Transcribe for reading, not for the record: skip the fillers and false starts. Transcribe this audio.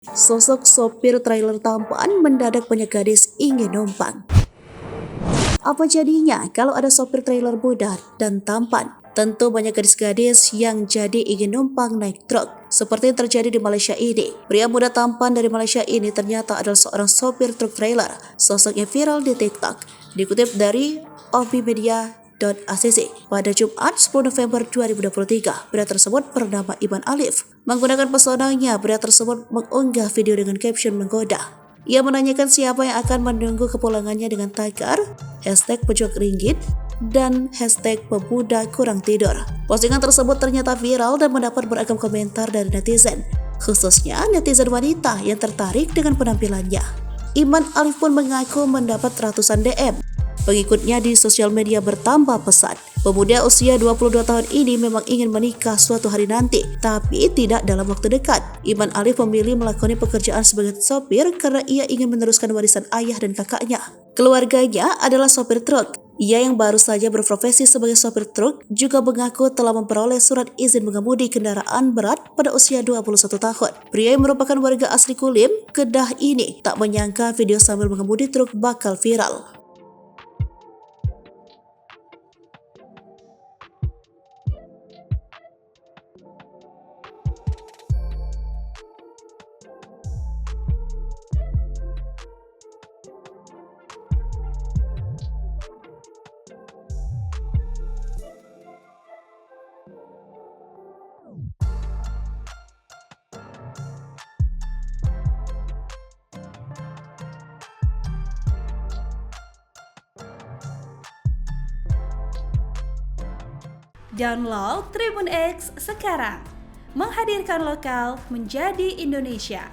Sosok sopir trailer tampan mendadak banyak gadis ingin numpang. Apa jadinya kalau ada sopir trailer muda dan tampan? Tentu banyak gadis-gadis yang jadi ingin numpang naik truk. Seperti yang terjadi di Malaysia ini. Pria muda tampan dari Malaysia ini ternyata adalah seorang sopir truk trailer. Sosoknya viral di TikTok. Dikutip dari obimedia.acc pada Jumat 10 November 2023, pria tersebut bernama Iman Alif. Menggunakan pesonanya, pria tersebut mengunggah video dengan caption menggoda. Ia menanyakan siapa yang akan menunggu kepulangannya dengan tagar #pejuang ringgit dan #pemuda kurang tidur. Postingan tersebut ternyata viral dan mendapat beragam komentar dari netizen, khususnya netizen wanita yang tertarik dengan penampilannya. Iman Alif pun mengaku mendapat ratusan DM. Pengikutnya di sosial media bertambah pesat. Pemuda usia 22 tahun ini memang ingin menikah suatu hari nanti, tapi tidak dalam waktu dekat. Iman Alif memilih melakoni pekerjaan sebagai sopir karena ia ingin meneruskan warisan ayah dan kakaknya. Keluarganya adalah sopir truk. Ia yang baru saja berprofesi sebagai sopir truk juga mengaku telah memperoleh surat izin mengemudi kendaraan berat pada usia 21 tahun. Pria yang merupakan warga asli Kulim, Kedah ini tak menyangka video sambil mengemudi truk bakal viral. Download Tribun X sekarang, menghadirkan lokal menjadi Indonesia.